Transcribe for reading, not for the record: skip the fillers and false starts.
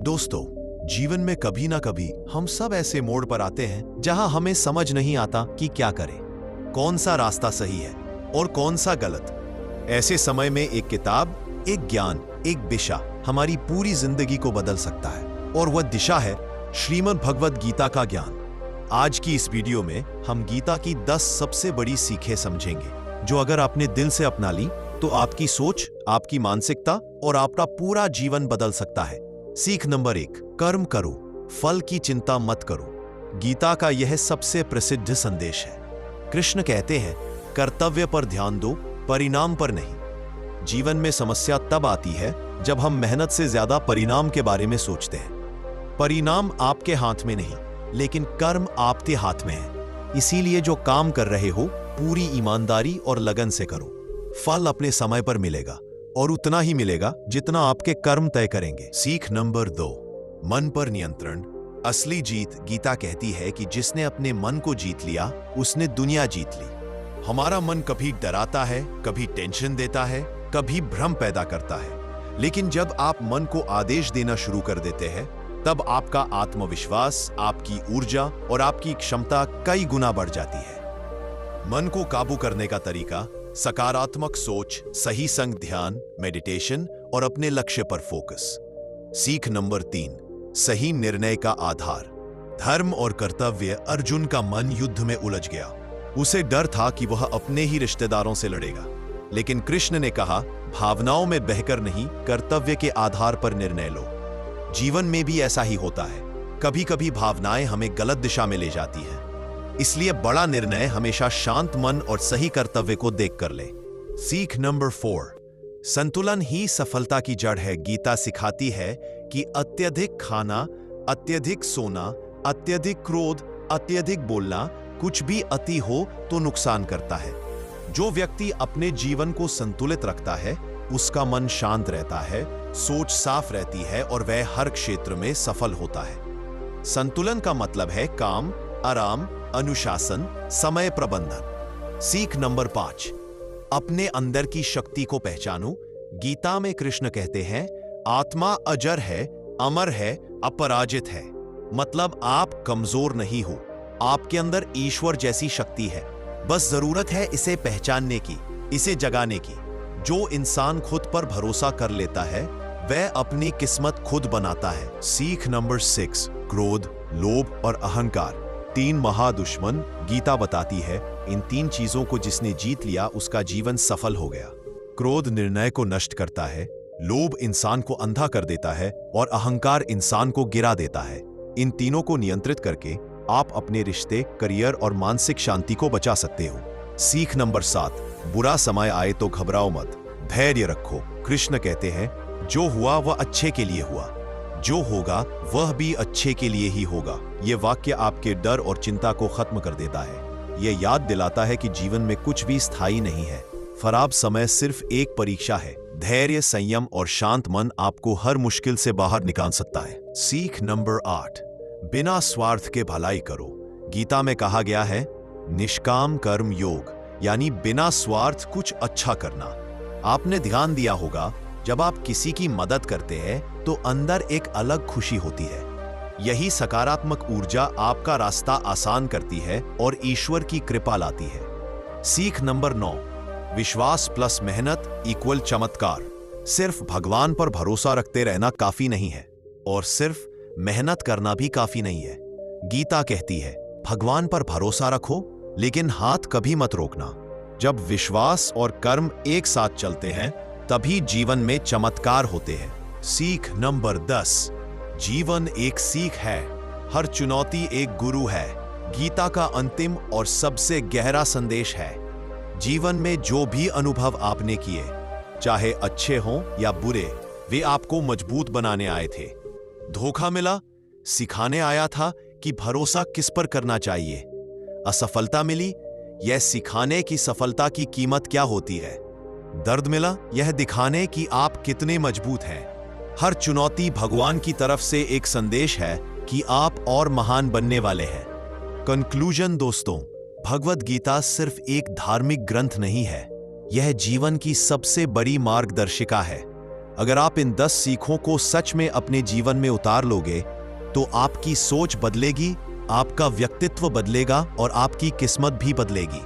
दोस्तों, जीवन में कभी ना कभी हम सब ऐसे मोड़ पर आते हैं जहां हमें समझ नहीं आता कि क्या करें, कौन सा रास्ता सही है और कौन सा गलत। ऐसे समय में एक किताब, एक ज्ञान, एक दिशा हमारी पूरी जिंदगी को बदल सकता है और वह दिशा है श्रीमद् भगवद गीता का ज्ञान। आज की इस वीडियो में हम गीता की 10 सबसे बड़ी सीखें समझेंगे जो अगर आपने दिल से अपना ली तो आपकी सोच, आपकी मानसिकता और आपका पूरा जीवन बदल सकता है। सीख नंबर 1, कर्म करो, फल की चिंता मत करो। गीता का यह सबसे प्रसिद्ध संदेश है। कृष्ण कहते हैं, कर्तव्य पर ध्यान दो, परिणाम पर नहीं। जीवन में समस्या तब आती है जब हम मेहनत से ज्यादा परिणाम के बारे में सोचते हैं। परिणाम आपके हाथ में नहीं, लेकिन कर्म आपके हाथ में है। इसीलिए जो काम कर रहे हो पूरी ईमानदारी और लगन से करो। फल अपने समय पर मिलेगा और उतना ही मिलेगा जितना आपके कर्म तय करेंगे। सीख नंबर 2, मन पर नियंत्रण, असली जीत। गीता कहती है कि जिसने अपने मन को जीत लिया उसने दुनिया जीत ली। हमारा मन कभी डराता है, कभी टेंशन देता है, कभी भ्रम पैदा करता है, लेकिन जब आप मन को आदेश देना शुरू कर देते हैं तब आपका आत्मविश्वास, आपकी ऊर्जा और आपकी क्षमता कई गुना बढ़ जाती है। मन को काबू करने का तरीका सकारात्मक सोच, सही संग ध्यान, मेडिटेशन और अपने लक्ष्य पर फोकस। सीख नंबर 3, सही निर्णय का आधार। धर्म और कर्तव्य। अर्जुन का मन युद्ध में उलझ गया। उसे डर था कि वह अपने ही रिश्तेदारों से लड़ेगा, लेकिन कृष्ण ने कहा, भावनाओं में बहकर नहीं, कर्तव्य के आधार पर निर्णय लो। जीवन में भी ऐसा ही होता है। कभी कभी भावनाएं हमें गलत दिशा में ले जाती हैं, इसलिए बड़ा निर्णय हमेशा शांत मन और सही कर्तव्य को देखकर ले। सीख नंबर 4, संतुलन ही सफलता की जड़ है। गीता सिखाती है कि अत्यधिक खाना, अत्यधिक सोना, अत्यधिक क्रोध, अत्यधिक बोलना, कुछ भी अति हो तो नुकसान करता है। जो व्यक्ति अपने जीवन को संतुलित रखता है उसका मन शांत रहता है, सोच साफ रहती है और वह हर क्षेत्र में सफल होता है। संतुलन का मतलब है काम, आराम, अनुशासन, समय प्रबंधन। सीख नंबर 5, अपने अंदर की शक्ति को पहचानो। गीता में कृष्ण कहते हैं, आत्मा अजर है, अमर है, अपराजित है। मतलब आप कमजोर नहीं हो, आपके अंदर ईश्वर जैसी शक्ति है, बस जरूरत है इसे पहचानने की, इसे जगाने की। जो इंसान खुद पर भरोसा कर लेता है वह अपनी किस्मत खुद बनाता है। सीख नंबर 6, क्रोध, लोभ और अहंकार, 3 महादुश्मन। गीता बताती है, इन 3 चीजों को जिसने जीत लिया उसका जीवन सफल हो गया। क्रोध निर्णय को नष्ट करता है, लोभ इंसान को अंधा कर देता है और अहंकार इंसान को गिरा देता है। इन तीनों को नियंत्रित करके आप अपने रिश्ते, करियर और मानसिक शांति को बचा सकते हो। सीख नंबर 7, बुरा समय आए तो घबराओ मत, धैर्य रखो। कृष्ण कहते हैं, जो हुआ वह अच्छे के लिए हुआ, जो होगा वह भी अच्छे के लिए ही होगा। यह वाक्य आपके डर और चिंता को खत्म कर देता है। यह याद दिलाता है कि जीवन में कुछ भी स्थायी नहीं है। खराब समय सिर्फ एक परीक्षा है। धैर्य, संयम और शांत मन आपको हर मुश्किल से बाहर निकाल सकता है। सीख नंबर 8, बिना स्वार्थ के भलाई करो। गीता में कहा गया है, निष्काम कर्म योग, यानी बिना स्वार्थ कुछ अच्छा करना। आपने ध्यान दिया होगा, जब आप किसी की मदद करते हैं तो अंदर एक अलग खुशी होती है। यही सकारात्मक ऊर्जा आपका रास्ता आसान करती है और ईश्वर की कृपा लाती है। सीख नंबर 9, विश्वास प्लस मेहनत इक्वल चमत्कार। सिर्फ भगवान पर भरोसा रखते रहना काफी नहीं है और सिर्फ मेहनत करना भी काफी नहीं है। गीता कहती है, भगवान पर भरोसा रखो लेकिन हाथ कभी मत रोकना। जब विश्वास और कर्म एक साथ चलते हैं तभी जीवन में चमत्कार होते हैं। सीख नंबर 10, जीवन एक सीख है, हर चुनौती एक गुरु है। गीता का अंतिम और सबसे गहरा संदेश है, जीवन में जो भी अनुभव आपने किए, चाहे अच्छे हों या बुरे, वे आपको मजबूत बनाने आए थे। धोखा मिला, सिखाने आया था कि भरोसा किस पर करना चाहिए। असफलता मिली, यह सिखाने की सफलता की कीमत क्या होती है। दर्द मिला, यह दिखाने कि आप कितने मजबूत हैं। हर चुनौती भगवान की तरफ से एक संदेश है कि आप और महान बनने वाले हैं। कंक्लूजन दोस्तों, भगवद गीता सिर्फ एक धार्मिक ग्रंथ नहीं है, यह जीवन की सबसे बड़ी मार्गदर्शिका है। अगर आप इन 10 सीखों को सच में अपने जीवन में उतार लोगे तो आपकी सोच बदलेगी, आपका व्यक्तित्व बदलेगा और आपकी किस्मत भी बदलेगी।